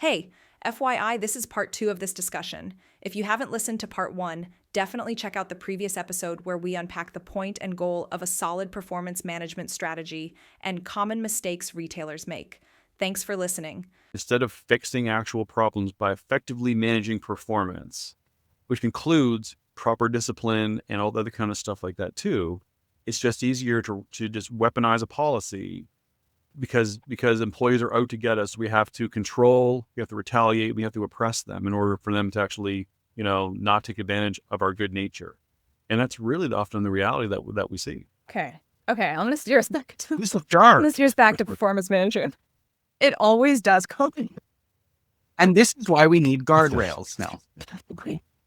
Hey, FYI, this is part 2 of this discussion. If you haven't listened to part 1, definitely check out the previous episode where we unpack the point and goal of a solid performance management strategy and common mistakes retailers make. Thanks for listening. Instead of fixing actual problems by effectively managing performance, which includes proper discipline and all the other kind of stuff like that too, it's just easier to just weaponize a policy because employees are out to get us. We have to control, we have to retaliate, we have to oppress them in order for them to actually, not take advantage of our good nature. And that's really often the reality that we see. Okay. I'm going to steer us back to performance management. It always does come. And this is why we need guardrails now.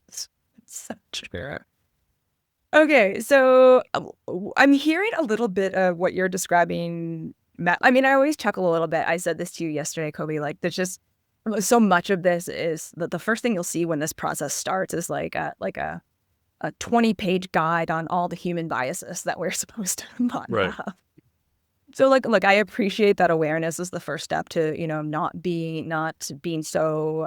It's such fair. Okay, so I'm hearing a little bit of what you're describing, Matt. I mean, I always chuckle a little bit. I said this to you yesterday, Kobe. Like, there's just so much of this is that the first thing you'll see when this process starts is like a 20-page guide on all the human biases that we're supposed to not have. So look, I appreciate that awareness is the first step to, not being so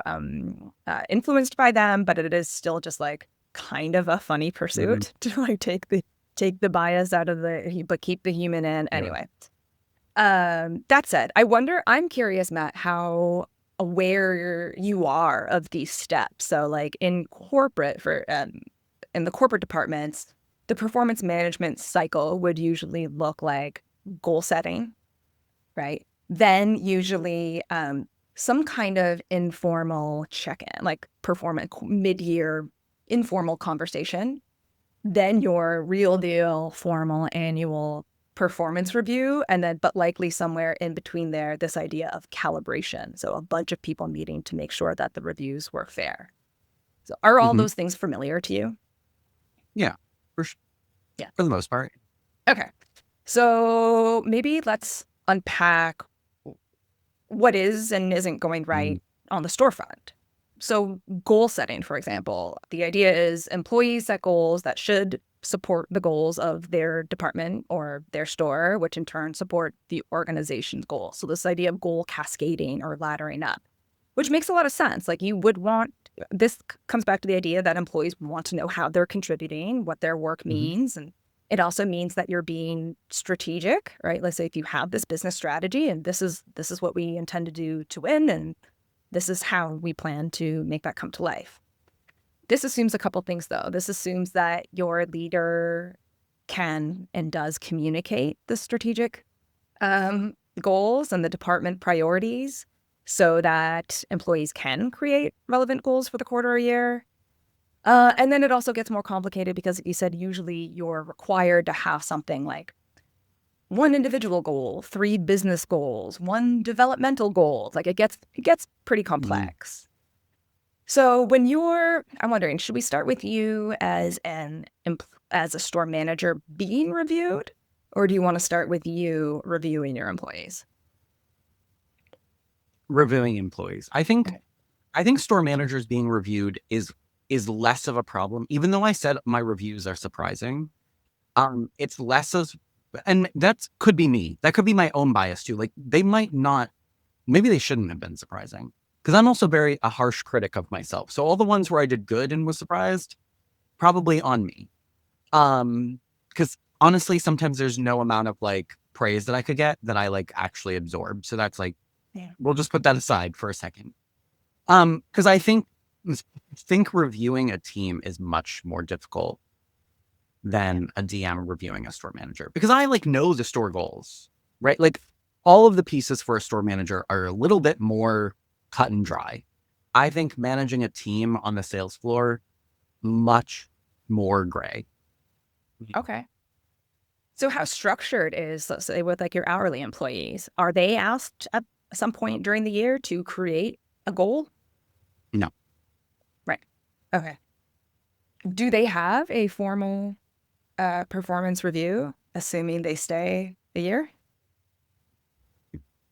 influenced by them, but it is still just like kind of a funny pursuit to like take the bias out of but keep the human in anyway. That said, I'm curious, Matt, how aware you are of these steps. So like in the corporate departments, the performance management cycle would usually look like goal setting, right? Then usually some kind of informal check-in, like performance mid-year informal conversation. Then your real deal formal annual performance review, and then but likely somewhere in between there, this idea of calibration. So a bunch of people meeting to make sure that the reviews were fair. So are all those things familiar to you? Yeah, for the most part. Okay. So maybe let's unpack what is and isn't going right on the storefront. So goal setting, for example, the idea is employees set goals that should support the goals of their department or their store, which in turn support the organization's goals. So this idea of goal cascading or laddering up, which makes a lot of sense. Like this comes back to the idea that employees want to know how they're contributing, what their work means, and it also means that you're being strategic, right? Let's say if you have this business strategy and this is what we intend to do to win, and this is how we plan to make that come to life. This assumes a couple things, though. This assumes that your leader can and does communicate the strategic goals and the department priorities so that employees can create relevant goals for the quarter or year. And then it also gets more complicated because you said usually you're required to have something like 1 individual goal, 3 business goals, 1 developmental goal. Like it gets pretty complex. So I'm wondering, should we start with you as a store manager being reviewed, or do you want to start with you reviewing your employees? Reviewing employees. I think store managers being reviewed is less of a problem, even though I said my reviews are surprising. It's less of, and that could be me. That could be my own bias too. Like maybe they shouldn't have been surprising because I'm also a harsh critic of myself. So all the ones where I did good and was surprised, probably on me. Because honestly, sometimes there's no amount of like praise that I could get that I like actually absorb. So that's like, we'll just put that aside for a second. Because I think reviewing a team is much more difficult than a DM reviewing a store manager, because I like know the store goals, right? Like all of the pieces for a store manager are a little bit more cut and dry. I think managing a team on the sales floor, much more gray. Okay. So how structured is, let's say, with like your hourly employees? Are they asked at some point during the year to create a goal? No. Right. Okay. Do they have a formal performance review, assuming they stay a year?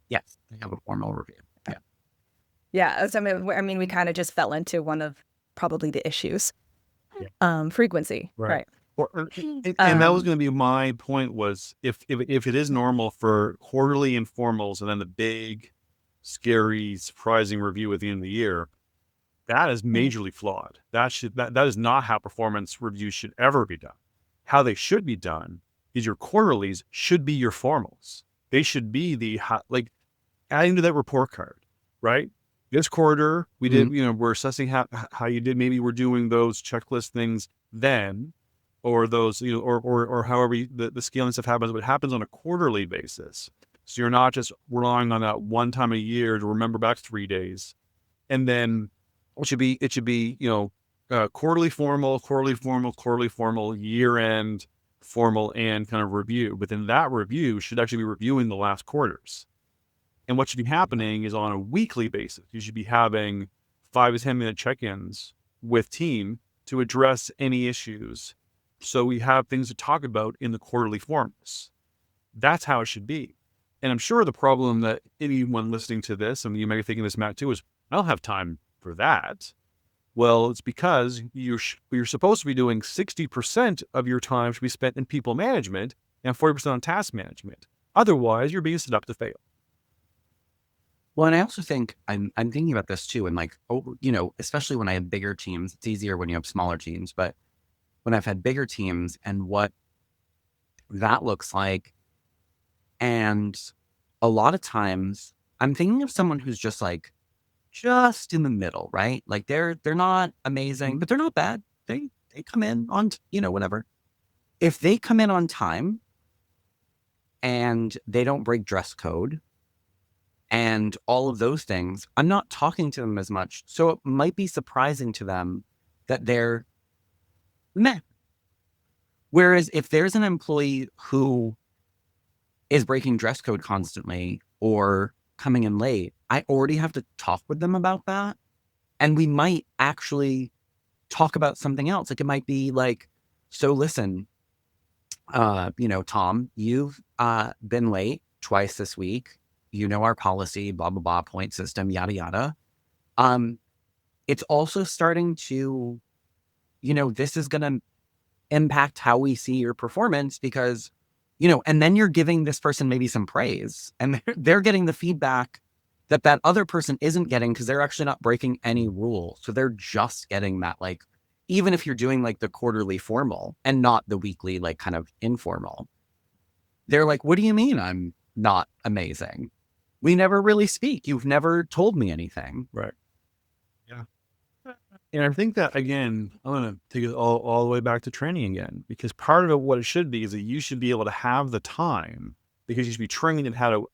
Yes, they have a formal review. Yeah. Yeah. So, I mean, we kind of just fell into one of probably the issues. Frequency. Right. And that was going to be my point, was if it is normal for quarterly informals and then the big scary, surprising review at the end of the year, that is majorly flawed. That is not how performance reviews should ever be done. How they should be done is your quarterlies should be your formals. They should be like adding to that report card, right? This quarter we did, we're assessing how you did. Maybe we're doing those checklist things then, or those, or however the scaling stuff happens, but it happens on a quarterly basis. So you're not just relying on that one time a year to remember back 3 days. And then it should be, quarterly formal, year end formal, and kind of review. But then that review should actually be reviewing the last quarters. And what should be happening is on a weekly basis, you should be having 5 to 10 minute check-ins with team to address any issues. So we have things to talk about in the quarterly forms. That's how it should be. And I'm sure the problem that anyone listening to this, and you may be thinking this, Matt, too, is I don't have time for that. Well, it's because you're supposed to be doing 60% of your time should be spent in people management and 40% on task management. Otherwise, you're being set up to fail. Well, and I also think I'm thinking about this too, and like, especially when I have bigger teams, it's easier when you have smaller teams, but when I've had bigger teams and what that looks like, and a lot of times I'm thinking of someone who's just in the middle, right? Like they're not amazing, but they're not bad. They come in on, whatever. If they come in on time and they don't break dress code and all of those things, I'm not talking to them as much. So it might be surprising to them that they're meh. Whereas if there's an employee who is breaking dress code constantly or coming in late, I already have to talk with them about that. And we might actually talk about something else. Like it might be like, so listen, Tom, you've been late twice this week. Our policy, blah, blah, blah, point system, yada, yada. It's also starting to, this is going to impact how we see your performance because, and then you're giving this person maybe some praise and they're getting the feedback that other person isn't getting because they're actually not breaking any rule. So they're just getting that, like, even if you're doing like the quarterly formal and not the weekly, like kind of informal, they're like, what do you mean I'm not amazing? We never really speak. You've never told me anything. Right. Yeah. And I think that, again, I'm going to take it all the way back to training again, because part of it, what it should be is that you should be able to have the time, because you should be trained in how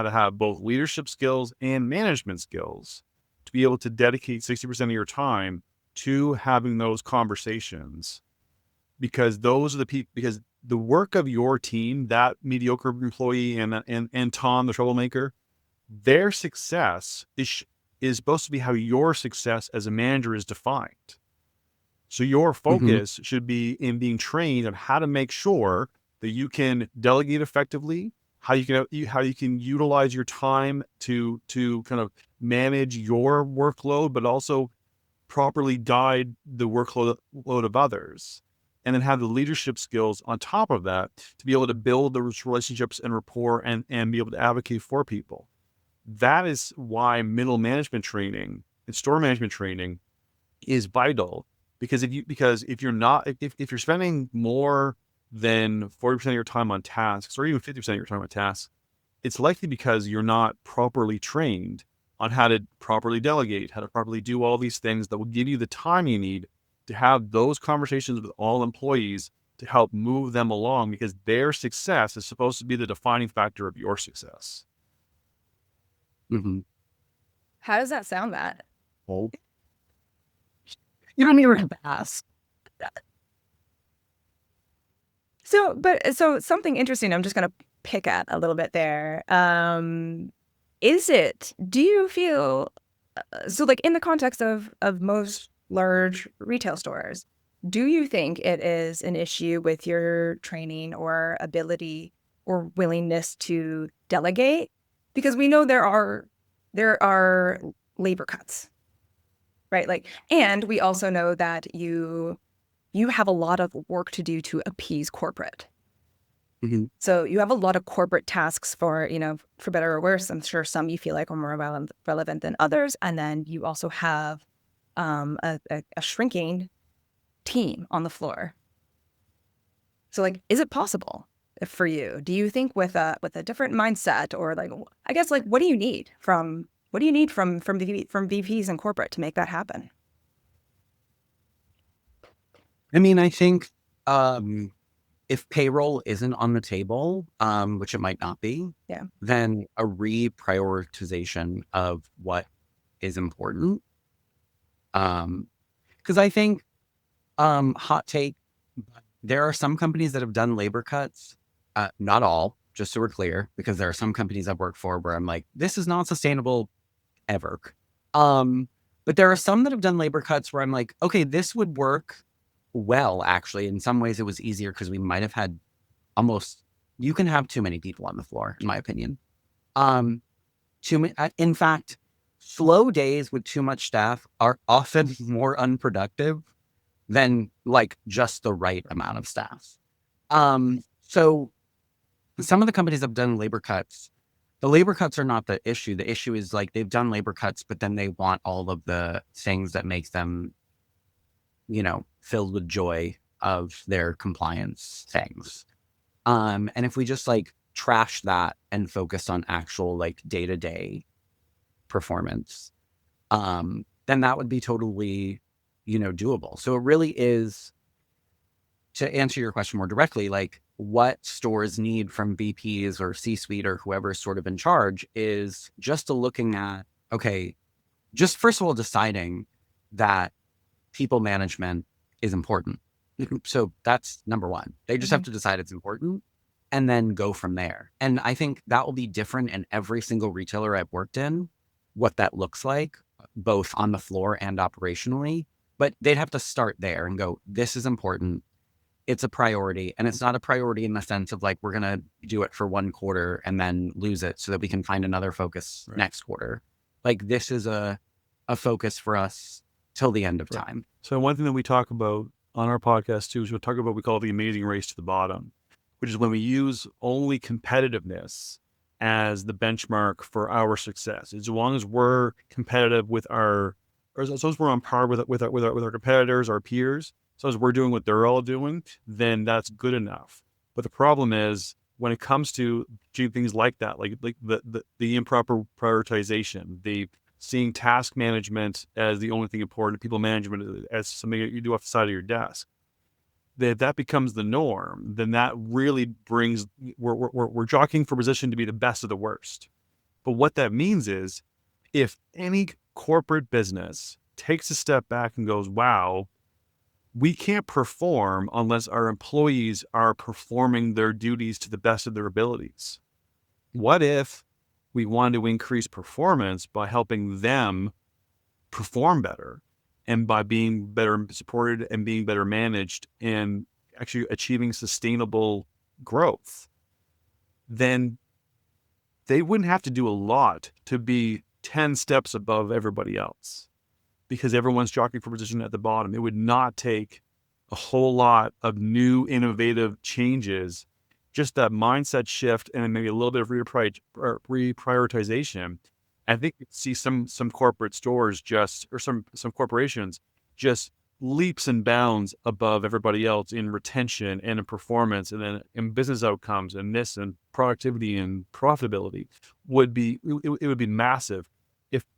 to have both leadership skills and management skills to be able to dedicate 60% of your time to having those conversations, because those are the people, because the work of your team, that mediocre employee and Tom, the troublemaker, their success is supposed to be how your success as a manager is defined. So your focus should be in being trained on how to make sure that you can delegate effectively, how you can utilize your time to kind of manage your workload, but also properly guide the workload of others. And then have the leadership skills on top of that to be able to build those relationships and rapport and be able to advocate for people. That is why middle management training and store management training is vital, because if you're spending more than 40% of your time on tasks, or even 50% of your time on tasks, it's likely because you're not properly trained on how to properly delegate, how to properly do all these things that will give you the time you need to have those conversations with all employees to help move them along, because their success is supposed to be the defining factor of your success. How does that sound, Matt? Oh. You don't even have to ask. So something interesting I'm just going to pick at a little bit there. Do you feel, so like in the context of most large retail stores, do you think it is an issue with your training or ability or willingness to delegate? Because we know there are labor cuts, right? Like, and we also know that you have a lot of work to do to appease corporate. So you have a lot of corporate tasks for, for better or worse. I'm sure some you feel like are more relevant than others. And then you also have a shrinking team on the floor. So like, is it possible for you? Do you think with a different mindset, or like, I guess, like, what do you need from VPs and corporate to make that happen? I mean, I think if payroll isn't on the table, which it might not be, Yeah. then a reprioritization of what is important. Because I think, hot take, there are some companies that have done labor cuts. Not all, just so we're clear, because there are some companies I've worked for where I'm like, this is not sustainable ever. But there are some that have done labor cuts where I'm like, okay, this would work well, actually. In some ways, it was easier because we might have had you can have too many people on the floor, in my opinion. In fact, slow days with too much staff are often more unproductive than like just the right amount of staff. So some of the companies have done labor cuts. The labor cuts are not the issue. The issue is like they've done labor cuts, but then they want all of the things that make them, filled with joy of their compliance things. And if we just like trash that and focus on actual like day-to-day performance, then that would be totally, doable. So it really is, to answer your question more directly, like what stores need from VPs or C-suite or whoever's sort of in charge is just looking at, okay, just first of all, deciding that people management is important. So that's number one. They just have to decide it's important and then go from there. And I think that will be different in every single retailer I've worked in, what that looks like, both on the floor and operationally. But they'd have to start there and go, this is important. It's a priority. And it's not a priority in the sense of like, we're going to do it for 1 quarter and then lose it so that we can find another focus next quarter. Like this is a focus for us till the end of time. So one thing that we talk about on our podcast too is we'll talk about what we call the amazing race to the bottom, which is when we use only competitiveness as the benchmark for our success. As long as we're competitive with or as long as we're on par with our competitors, our peers, so as we're doing what they're all doing, then that's good enough. But the problem is when it comes to doing things like that, like the improper prioritization, the seeing task management as the only thing important, people management as something you do off the side of your desk, that becomes the norm, then that really brings, we're jockeying for position to be the best of the worst. But what that means is if any corporate business takes a step back and goes, wow, we can't perform unless our employees are performing their duties to the best of their abilities. What if we want to increase performance by helping them perform better and by being better supported and being better managed and actually achieving sustainable growth? Then they wouldn't have to do a lot to be 10 steps above everybody else because everyone's jockeying for position at the bottom. It would not take a whole lot of new innovative changes, just that mindset shift and maybe a little bit of reprioritization. I think you see some corporate stores or some corporations just leaps and bounds above everybody else in retention and in performance and then in business outcomes and this and productivity and profitability it would be massive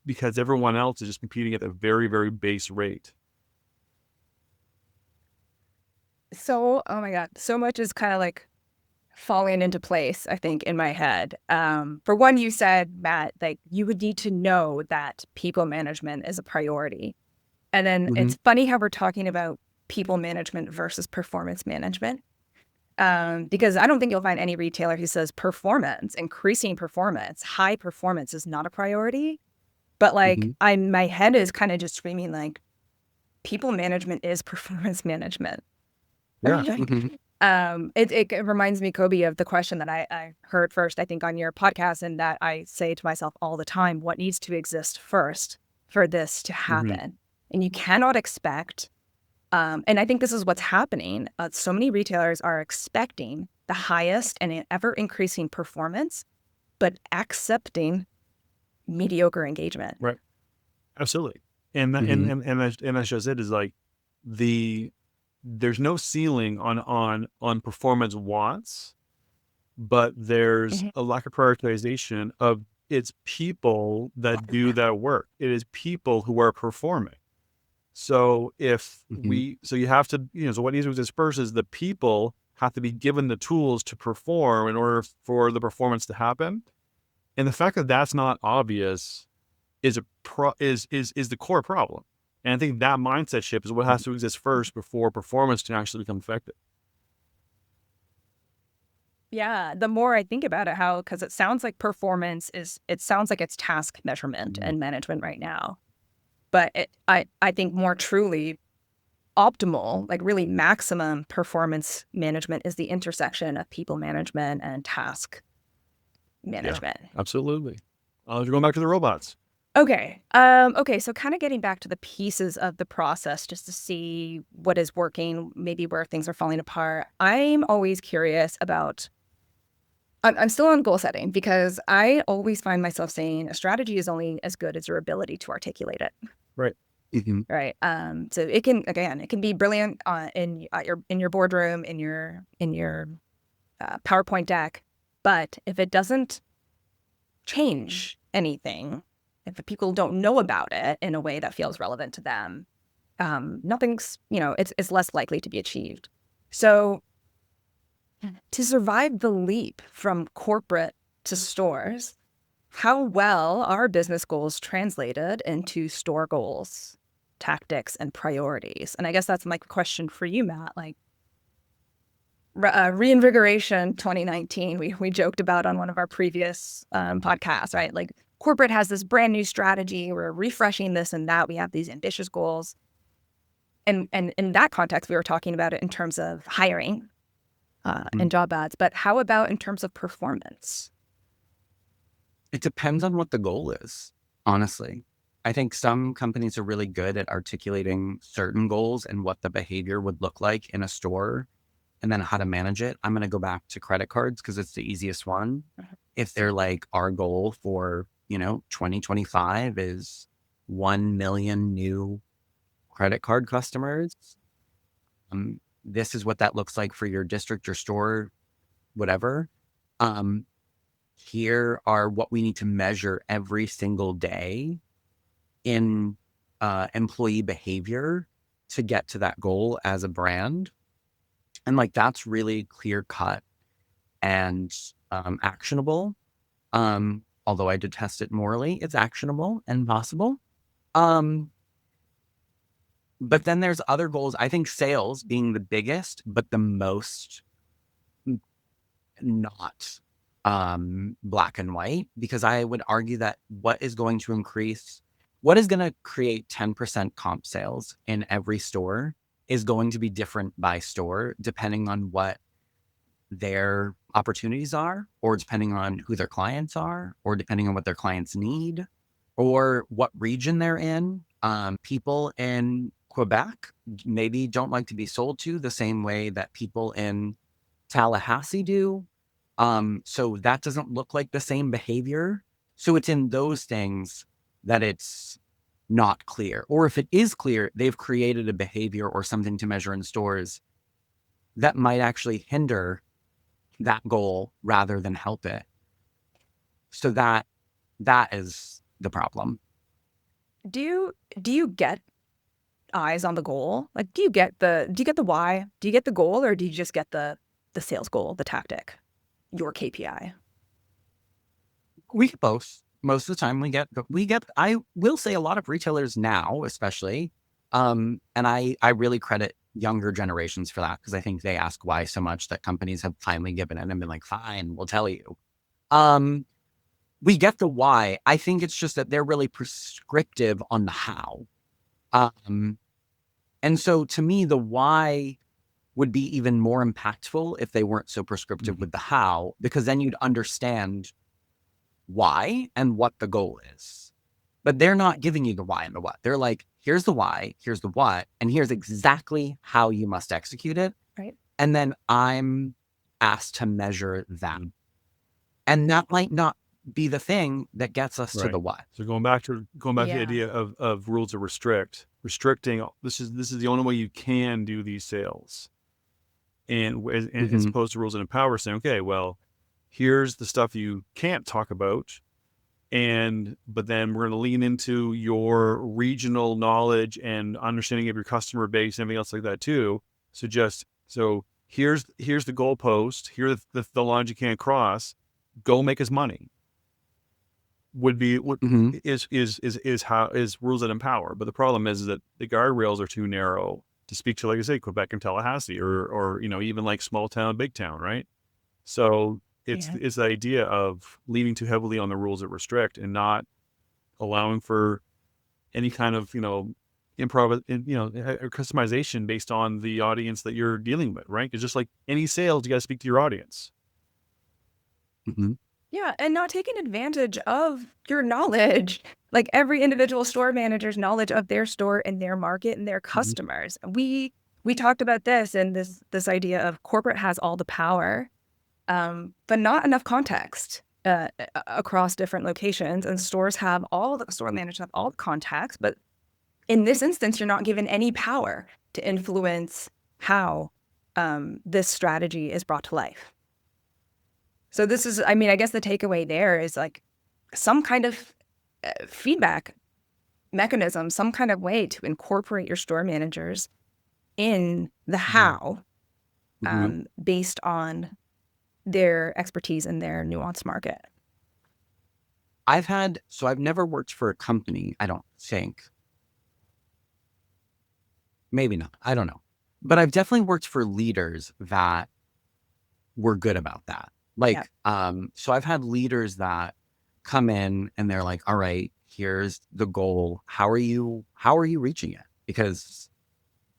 because everyone else is just competing at a very, very base rate. So, oh my God, so much is kind of like falling into place, I think, in my head. For one, you said, Matt, like you would need to know that people management is a priority. And then it's funny how we're talking about people management versus performance management. Because I don't think you'll find any retailer who says increasing performance, high performance is not a priority. But like my head is kind of just screaming like people management is performance management. Yeah. It reminds me, Kobe, of the question that I heard first, I think, on your podcast, and that I say to myself all the time, what needs to exist first for this to happen? And you cannot expect, and I think this is what's happening. So many retailers are expecting the highest and ever increasing performance, but accepting mediocre engagement. Right. Absolutely. And that, and that's just it, is like there's no ceiling on performance wants, but there's a lack of prioritization of it's people that do that work. It is people who are performing. So if so you have to, so what needs to disperse is the people have to be given the tools to perform in order for the performance to happen. And the fact that that's not obvious is the core problem. And I think that mindset shift is what has to exist first before performance can actually become effective. Yeah, the more I think about it, because it sounds like it sounds like it's task measurement and management right now. But I think more truly optimal, like really maximum performance management is the intersection of people management and task management. Yeah, absolutely. You're going back to the robots. Okay. So kind of getting back to the pieces of the process just to see what is working, maybe where things are falling apart. I'm always curious about, I'm still on goal setting because I always find myself saying a strategy is only as good as your ability to articulate it. Right. Right. So it can be brilliant in your boardroom, in your PowerPoint deck, but if it doesn't change anything, if people don't know about it in a way that feels relevant to them, nothing's, it's less likely to be achieved. So to survive the leap from corporate to stores, how well are business goals translated into store goals, tactics, and priorities? And I guess that's my question for you, Matt. Like, Reinvigoration 2019, we joked about on one of our previous podcasts, right? Like, corporate has this brand new strategy. We're refreshing this and that. We have these ambitious goals. And in that context, we were talking about it in terms of hiring and job ads. But how about in terms of performance? It depends on what the goal is, honestly. I think some companies are really good at articulating certain goals and what the behavior would look like in a store and then how to manage it. I'm going to go back to credit cards because it's the easiest one. If they're like, our goal for, 2025 is 1 million new credit card customers. This is what that looks like for your district, your store, whatever. Here are what we need to measure every single day in employee behavior to get to that goal as a brand. And like, that's really clear cut and actionable. Although I detest it morally, it's actionable and possible. But then there's other goals. I think sales being the biggest, but the most not black and white, because I would argue that what is going to create 10% comp sales in every store is going to be different by store, depending on what their opportunities are, or depending on who their clients are, or depending on what their clients need, or what region they're in. People in Quebec maybe don't like to be sold to the same way that people in Tallahassee do. So that doesn't look like the same behavior. So it's in those things that it's not clear. Or if it is clear, they've created a behavior or something to measure in stores that might actually hinder that goal rather than help it. So that is the problem. Do you get eyes on the goal? Like, do you get the why? Do you get the goal, or do you just get the sales goal, the tactic, your KPI? We get both. Most of the time we get, I will say a lot of retailers now, especially, and I really credit younger generations for that, because I think they ask why so much that companies have finally given in and been like, fine, we'll tell you. We get the why. I think it's just that they're really prescriptive on the how. And so to me, the why would be even more impactful if they weren't so prescriptive with the how, because then you'd understand why and what the goal is. But they're not giving you the why and the what. They're like, here's the why, here's the what, and here's exactly how you must execute it. Right. And then I'm asked to measure that. And that might not be the thing that gets us to the what. So going back to the idea of rules that restricting, this is the only way you can do these sales. And as opposed to rules that empower, saying, okay, well, here's the stuff you can't talk about. But then we're going to lean into your regional knowledge and understanding of your customer base and everything else like that too. So here's the goalpost. Here's the lines you can't cross. Go make us money. Is rules that empower. But the problem is that the guardrails are too narrow to speak to, like I say, Quebec and Tallahassee, or even like small town, big town, right? So it's the idea of leaning too heavily on the rules that restrict and not allowing for any kind of improv, customization based on the audience that you're dealing with, right? Because just like any sales, you got to speak to your audience. Yeah, and not taking advantage of your knowledge, like every individual store manager's knowledge of their store and their market and their customers. We talked about this and this idea of corporate has all the power, but not enough context across different locations. And store managers have all the contacts, but in this instance, you're not given any power to influence how this strategy is brought to life. So this is, I guess the takeaway there is like some kind of feedback mechanism, some kind of way to incorporate your store managers in the how based on their expertise in their nuanced market. I've never worked for a company, I don't think. Maybe not, I don't know. But I've definitely worked for leaders that were good about that. So I've had leaders that come in and they're like, all right, here's the goal. How are you reaching it? Because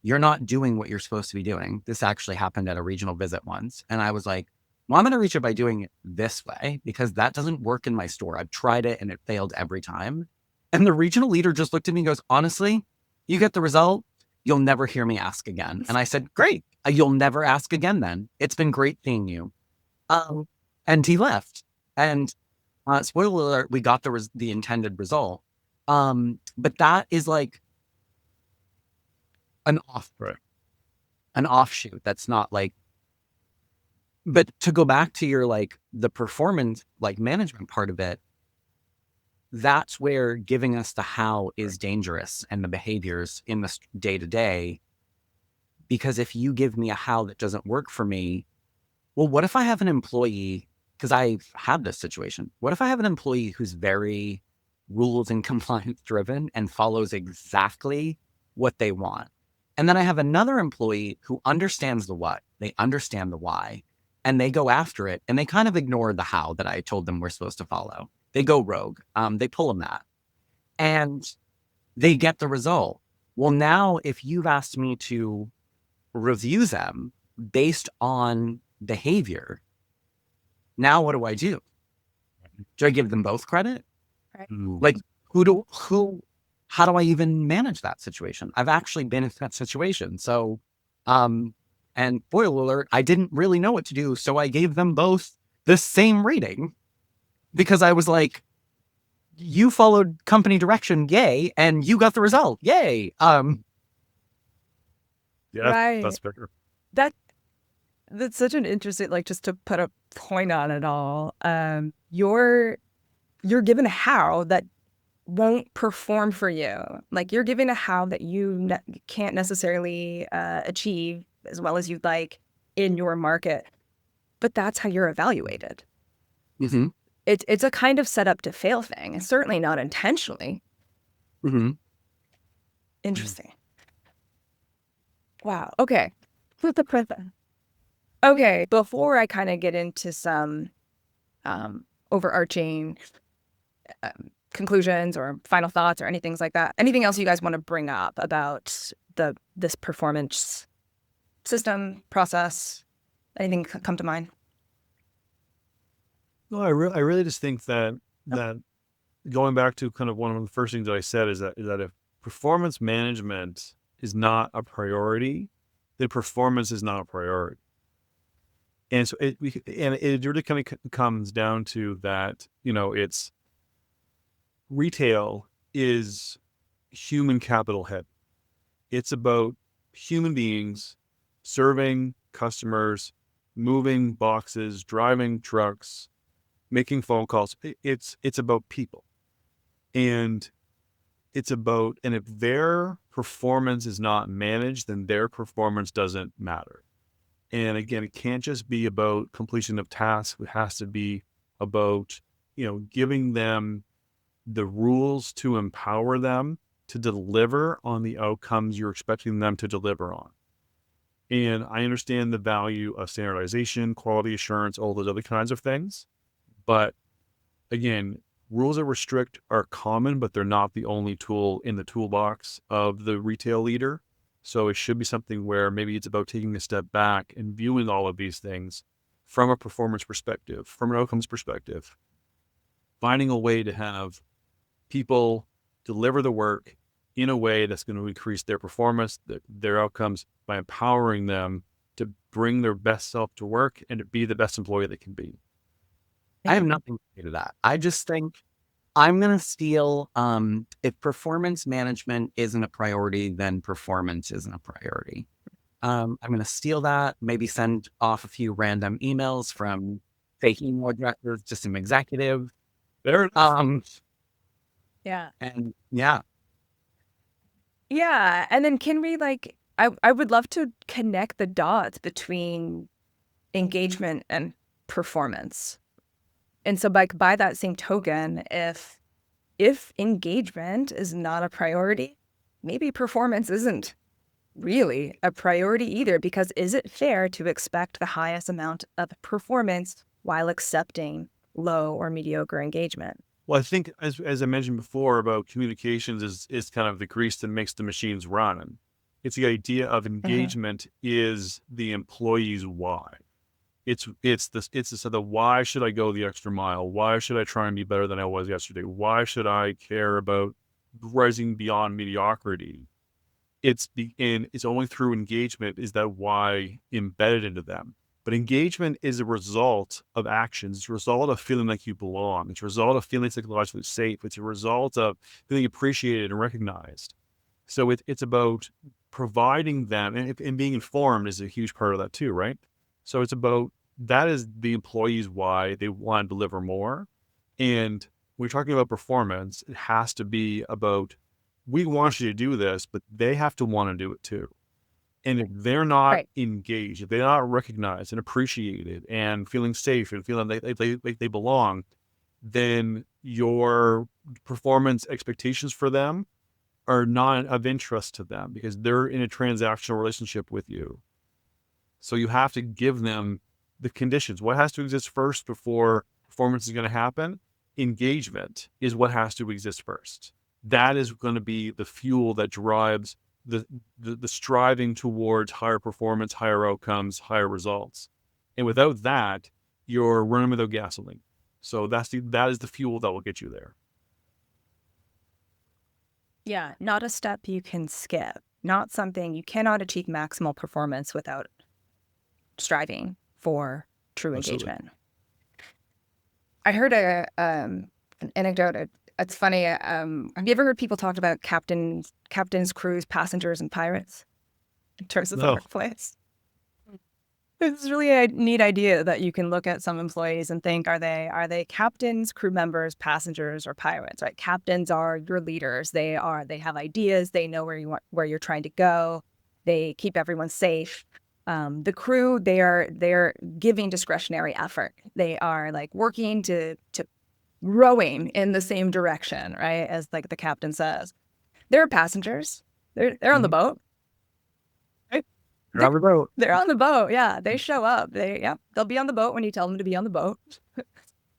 you're not doing what you're supposed to be doing. This actually happened at a regional visit once. And I was like, well, I'm going to reach it by doing it this way because that doesn't work in my store. I've tried it and it failed every time. And the regional leader just looked at me and goes, honestly, you get the result. You'll never hear me ask again. And I said, great. You'll never ask again then. It's been great seeing you. And he left. And spoiler alert, we got the intended result. But that is like an offshoot. That's not like. But to go back to your the performance management part of it, that's where giving us the how is dangerous and the behaviors in the day to day. Because if you give me a how that doesn't work for me, well, what if I have an employee? Because I've had this situation. What if I have an employee who's very rules and compliance driven and follows exactly what they want? And then I have another employee who understands the what, they understand the why, and they go after it. And they kind of ignore the how that I told them we're supposed to follow. They go rogue. They pull a mat and they get the result. Well, now if you've asked me to review them based on behavior, now what do? Do I give them both credit? Right. How do I even manage that situation? I've actually been in that situation. So, and spoiler alert, I didn't really know what to do. So I gave them both the same rating because I was like, you followed company direction. Yay. And you got the result. Yay. Yeah, Right. that's bigger. That's such an interesting, just to put a point on it all. You're given a how that won't perform for you. Like you're given a how that you can't necessarily achieve as well as you'd like in your market, but that's how you're evaluated. It's a kind of set up to fail thing. It's certainly not intentionally. Interesting. Wow. Okay. Flip the present. Okay, before I kind of get into some overarching conclusions or final thoughts or anything like that, anything else you guys want to bring up about this performance system, process, anything come to mind? No, I really just think that going back to kind of one of the first things that I said is that if performance management is not a priority, then performance is not a priority. And so it really kind of comes down to that, it's retail is human capital head. It's about human beings serving customers, moving boxes, driving trucks, making phone calls. It's about people. And and if their performance is not managed, then their performance doesn't matter. And again, it can't just be about completion of tasks. It has to be about, giving them the rules to empower them to deliver on the outcomes you're expecting them to deliver on. And I understand the value of standardization, quality assurance, all those other kinds of things. But again, rules that restrict are common, but they're not the only tool in the toolbox of the retail leader. So it should be something where maybe it's about taking a step back and viewing all of these things from a performance perspective, from an outcomes perspective, finding a way to have people deliver the work in a way that's going to increase their performance, their outcomes, by empowering them to bring their best self to work and to be the best employee they can be. I have nothing to say to that. I just think I'm going to steal, if performance management isn't a priority, then performance isn't a priority. I'm going to steal that, maybe send off a few random emails from fake email addresses to some executive. There. Yeah. And yeah. Yeah. And then can we I would love to connect the dots between engagement and performance. And so by that same token, if engagement is not a priority, maybe performance isn't really a priority either, because is it fair to expect the highest amount of performance while accepting low or mediocre engagement? Well, I think as I mentioned before about communications is kind of the grease that makes the machines run. And it's the idea of engagement is the employee's why. It's the why should I go the extra mile? Why should I try and be better than I was yesterday? Why should I care about rising beyond mediocrity? It's only through engagement is that why embedded into them. But engagement is a result of actions. It's a result of feeling like you belong. It's a result of feeling psychologically safe. It's a result of feeling appreciated and recognized. So it's about providing them, and being informed is a huge part of that too, right? So it's about, that is the employees why they want to deliver more. And when we're talking about performance, it has to be about, we want you to do this, but they have to want to do it too. And if they're not engaged, if they're not recognized and appreciated and feeling safe and feeling like they belong, then your performance expectations for them are not of interest to them because they're in a transactional relationship with you. So you have to give them the conditions. What has to exist first before performance is going to happen? Engagement is what has to exist first. That is going to be the fuel that drives the striving towards higher performance, higher outcomes, higher results. And without that, you're running without gasoline. So that is the fuel that will get you there. Yeah, not a step you can skip. Not something you cannot achieve maximal performance without striving for true engagement. I heard an anecdote. It's funny. Have you ever heard people talk about captains, crews, passengers, and pirates in terms of the workplace? It's really a neat idea that you can look at some employees and think, are they captains, crew members, passengers, or pirates? Right? Captains are your leaders. They have ideas. They know where you're trying to go. They keep everyone safe. The crew, they're giving discretionary effort. They are working to rowing in the same direction, right? As the captain says. There are passengers. They're on the boat. Right? They're on the boat. They're on the boat. Yeah, they show up. They'll be on the boat when you tell them to be on the boat.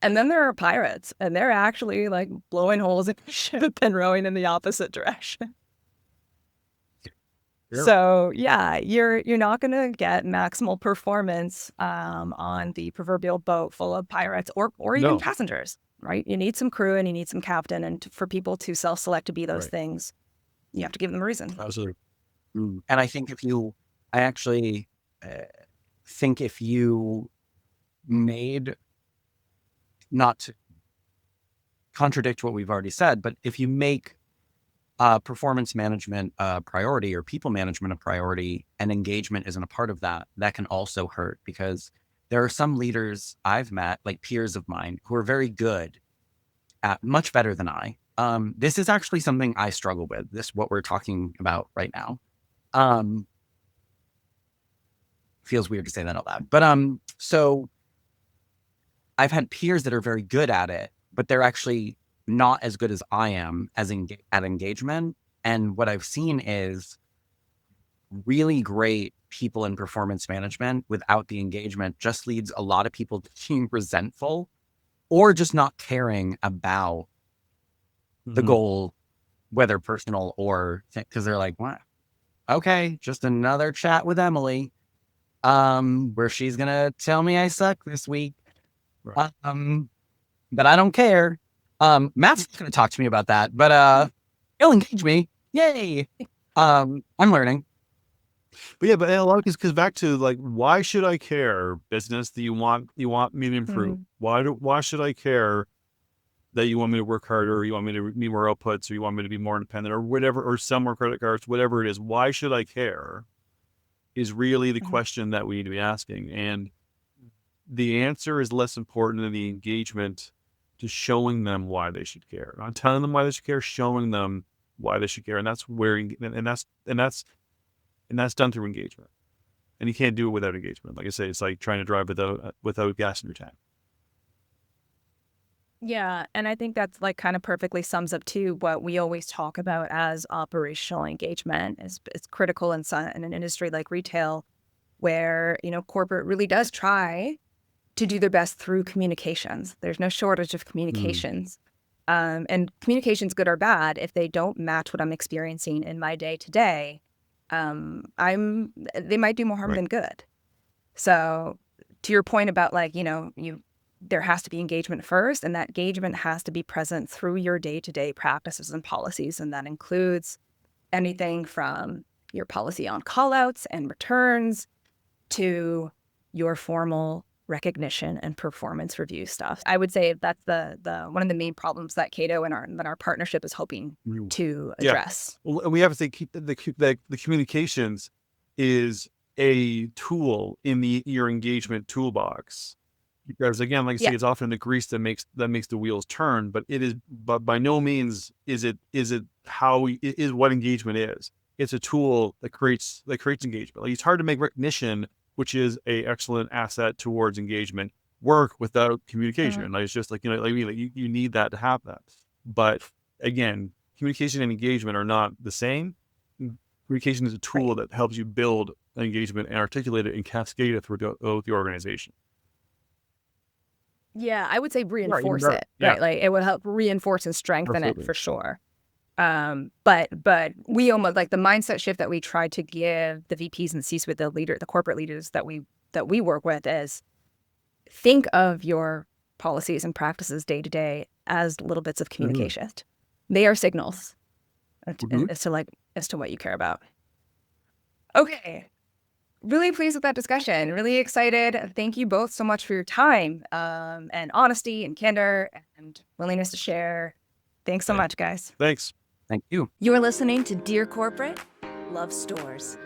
And then there are pirates, and they're actually blowing holes in the ship and rowing in the opposite direction. Sure. So yeah, you're not going to get maximal performance on the proverbial boat full of pirates or even passengers, right? You need some crew and you need some captain, and for people to self-select to be those things, you have to give them a reason. Absolutely. And I think I actually think if you made, not to contradict what we've already said, but if you make performance management a priority or people management a priority and engagement isn't a part of that, that can also hurt, because there are some leaders I've met, like peers of mine, who are very good at, much better than I. This is actually something I struggle with, this, what we're talking about right now. Feels weird to say that out loud, but so I've had peers that are very good at it, but they're actually not as good as I am as at engagement. And what I've seen is really great people in performance management without the engagement just leads a lot of people to being resentful or just not caring about the goal, whether personal or, because they're like, what? Okay, just another chat with Emily, where she's gonna tell me I suck this week. Right. But I don't care. Matt's not gonna talk to me about that, but he'll engage me. Yay. I'm learning. But yeah, but a lot of because back to like, why should I care, business, that you want me to improve? Why should I care that you want me to work harder, or you want me to need more outputs, or you want me to be more independent, or whatever, or sell more credit cards, whatever it is? Why should I care? Is really the question that we need to be asking, and the answer is less important than the engagement to showing them why they should care. Not telling them why they should care, showing them why they should care, and that's where and that's done through engagement. And you can't do it without engagement. Like I say, it's like trying to drive without gas in your tank. Yeah, and I think that's like kind of perfectly sums up too what we always talk about as operational engagement. It's critical in an industry like retail, where corporate really does try to do their best through communications. There's no shortage of communications, and communications, good or bad, if they don't match what I'm experiencing in my day to day, they might do more harm than good. So to your point about like there has to be engagement first, and that engagement has to be present through your day-to-day practices and policies. And that includes anything from your policy on callouts and returns to your formal recognition and performance review stuff. I would say that's the one of the main problems that Cato and our partnership is hoping to address. Yeah. Well, and we have to say, keep the communications is a tool in your engagement toolbox. Because again, like I say, it's often the grease that makes the wheels turn, but by no means is it what engagement is. It's a tool that creates engagement. Like, it's hard to make recognition, which is a excellent asset towards engagement, work without communication. Like, it's just like, you need that to have that. But again, communication and engagement are not the same. Communication is a tool that helps you build engagement and articulate it and cascade it throughout the organization. Yeah, I would say reinforce it, right? Like, it would help reinforce and strengthen it for sure. But we almost, like, the mindset shift that we try to give the VPs and C-suite, the corporate leaders that we work with, is think of your policies and practices day to day as little bits of communication. They are signals as to what you care about. Okay. Really pleased with that discussion. Really excited. Thank you both so much for your time, and honesty and candor and willingness to share. Thanks so much, guys. Thanks. Thank you. You're listening to Dear Corporate, Love Stores.